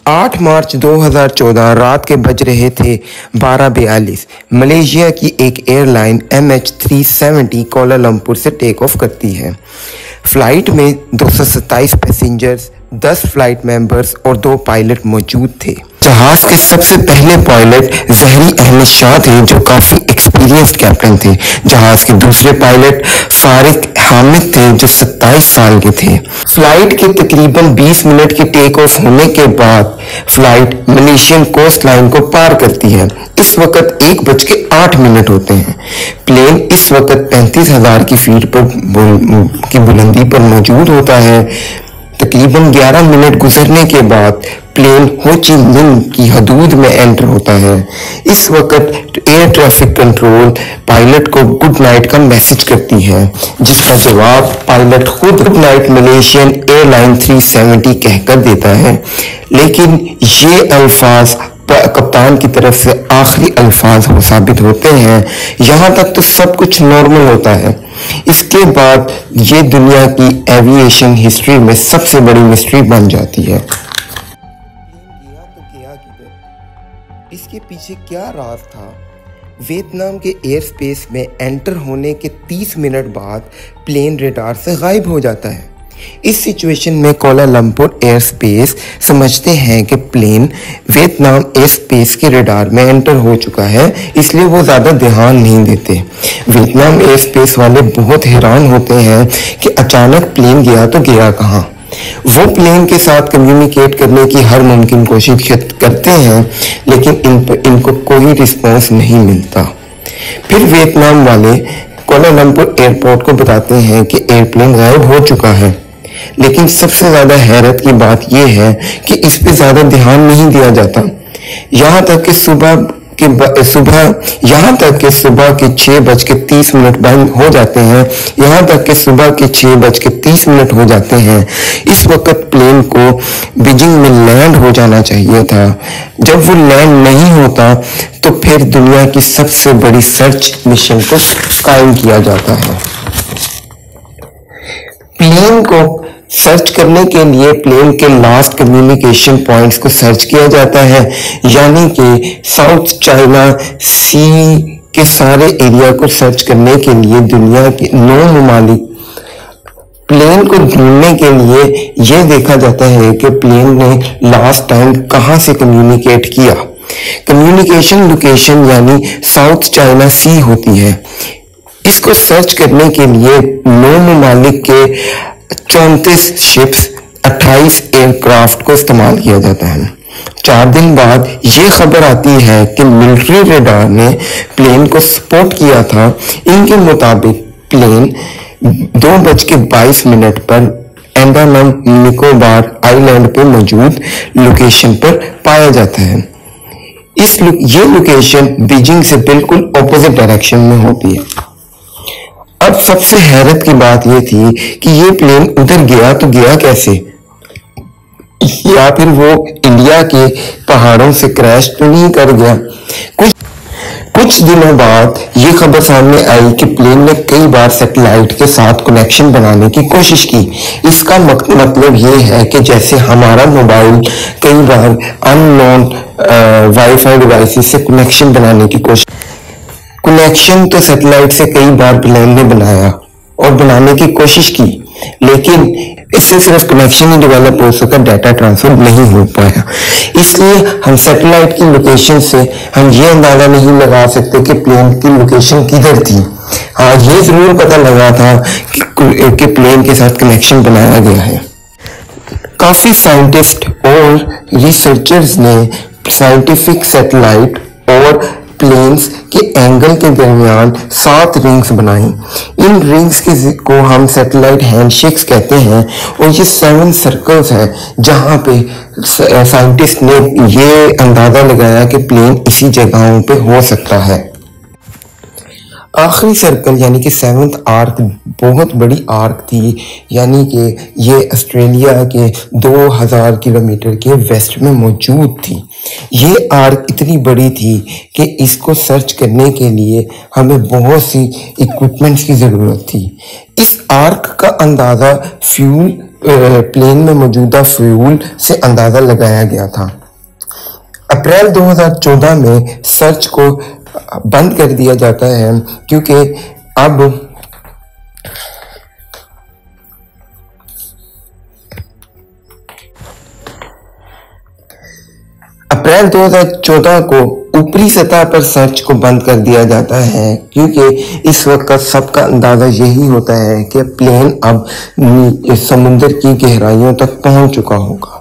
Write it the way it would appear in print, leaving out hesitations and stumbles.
8 मार्च 2014 रात के बज रहे थे 12:42। मलेशिया की एक एयरलाइन MH370 कोलालमपुर से टेक ऑफ करती है। फ्लाइट में 227 पैसेंजर्स, 10 फ्लाइट मेंबर्स और 2 पायलट मौजूद थे। जहाज के सबसे पहले पायलट ज़हरी अहमद शाह थे, जो काफ़ी एक्सपीरियंस्ड कैप्टन थे। जहाज के दूसरे पायलट फारिक हामिद थे, जो 27 साल के थे। फ्लाइट के तकरीबन 20 मिनट के टेक ऑफ होने के बाद फ्लाइट मलेशियन कोस्ट लाइन को पार करती है। इस वक्त 1:08 होते हैं। प्लेन इस वक्त 35,000 की फीट पर की बुलंदी पर मौजूद होता है। तकरीबन 11 मिनट गुजरने के बाद प्लेन हो ची मिन्ह की हदूद में एंटर होता है। इस वक्त एयर ट्रैफिक कंट्रोल पायलट को गुड नाइट का मैसेज करती है, जिसका जवाब पायलट खुद गुड नाइट मलेशियन एयरलाइन 370 कहकर देता है। लेकिन ये अल्फाज कप्तान की तरफ से आखिरी अल्फाज साबित होते हैं। यहाँ तक तो सब कुछ नॉर्मल होता है। इसके बाद ये दुनिया की एविएशन हिस्ट्री में सबसे बड़ी मिस्ट्री बन जाती है। इसके पीछे क्या राज था? वियतनाम के एयर स्पेस में एंटर होने के 30 मिनट बाद प्लेन रडार से गायब हो जाता है। इस सिचुएशन में कोलालमपुर एयर स्पेस समझते हैं कि प्लेन वियतनाम एयर स्पेस के रडार में एंटर हो चुका है, इसलिए वो ज़्यादा ध्यान नहीं देते। वियतनाम एयर स्पेस वाले बहुत हैरान होते हैं कि अचानक प्लेन गया तो गया कहाँ। वो प्लेन के साथ कम्युनिकेट करने की हर मुमकिन कोशिश करते हैं, लेकिन इनको कोई रिस्पॉन्स नहीं मिलता। फिर वियतनाम वाले कोलालमपुर एयरपोर्ट को बताते हैं कि एयरप्लेन गायब हो चुका है। लेकिन सबसे ज्यादा हैरत की बात यह है कि इस पे ज्यादा ध्यान नहीं दिया जाता। यहाँ तक कि सुबह के 6:30 बंद हो जाते हैं। यहाँ तक कि सुबह के 6:30 हो जाते हैं। इस वक्त प्लेन को बीजिंग में लैंड हो जाना चाहिए था। जब वो लैंड नहीं होता तो फिर दुनिया की सबसे बड़ी सर्च मिशन को कायम किया जाता है। प्लेन को सर्च करने के लिए प्लेन के लास्ट कम्युनिकेशन पॉइंट्स को सर्च किया जाता है, यानी कि साउथ चाइना सी के सारे एरिया को सर्च करने के लिए दुनिया के 9 ममालिक प्लेन को ढूंढने के लिए यह देखा जाता है कि प्लेन ने लास्ट टाइम कहां से कम्युनिकेट किया। कम्युनिकेशन लोकेशन यानी साउथ चाइना सी होती है। इसको सर्च करने के लिए 9 ममालिक के 34 शिप्स, 28 एयरक्राफ्ट को इस्तेमाल किया जाता है। 4 दिन बाद ये खबर आती है कि मिलिट्री रडार ने प्लेन को स्पॉट किया था। इनके मुताबिक प्लेन 2:22 पर अंडमान निकोबार आइलैंड पे मौजूद लोकेशन पर पाया जाता है। ये लोकेशन बीजिंग से बिल्कुल ऑपोजिट डायरेक्शन में होती है। अब सबसे हैरत की बात यह थी कि ये प्लेन उधर गया तो गया कैसे, या फिर वो इंडिया के पहाड़ों से क्रैश तो नहीं कर गया। कुछ दिनों बाद ये खबर सामने आई कि प्लेन ने कई बार सैटेलाइट के साथ कनेक्शन बनाने की कोशिश की। इसका मतलब ये है कि जैसे हमारा मोबाइल कई बार अननोन वाईफाई डिवाइसेस से कनेक्शन बनाने की कोशिश, कनेक्शन तो सैटेलाइट से कई बार प्लेन ने बनाया और बनाने की कोशिश की, लेकिन इससे सिर्फ कनेक्शन ही डेवलप हो सका, डाटा ट्रांसफर नहीं हो पाया। इसलिए हम सैटेलाइट की लोकेशन से हम ये अंदाजा नहीं लगा सकते कि प्लेन की लोकेशन किधर थी। हाँ, ये जरूर पता लगा था कि प्लेन के साथ कनेक्शन बनाया गया है। काफी साइंटिस्ट और रिसर्चर्स ने साइंटिफिक सैटेलाइट और प्लेन्स के एंगल के दरमियान 7 रिंग्स बनाई। इन रिंग्स को हम सैटेलाइट हैंडशेक्स कहते हैं, और ये 7 सर्कल्स हैं जहां पे साइंटिस्ट ने ये अंदाजा लगाया कि प्लेन इसी जगहों पे हो सकता है। आखिरी सर्कल यानी कि 7th आर्क बहुत बड़ी आर्क थी, यानी कि ये ऑस्ट्रेलिया के 2000 किलोमीटर के वेस्ट में मौजूद थी। ये आर्क इतनी बड़ी थी कि इसको सर्च करने के लिए हमें बहुत सी इक्विपमेंट्स की ज़रूरत थी। इस आर्क का अंदाज़ा फ्यूल प्लेन में मौजूदा फ्यूल से अंदाजा लगाया गया था। अप्रैल 2014 में सर्च को बंद कर दिया जाता है क्योंकि अब अप्रैल 2014 को ऊपरी सतह पर सर्च को बंद कर दिया जाता है क्योंकि इस वक्त सबका अंदाजा यही होता है कि प्लेन अब समुद्र की गहराइयों तक पहुंच चुका होगा।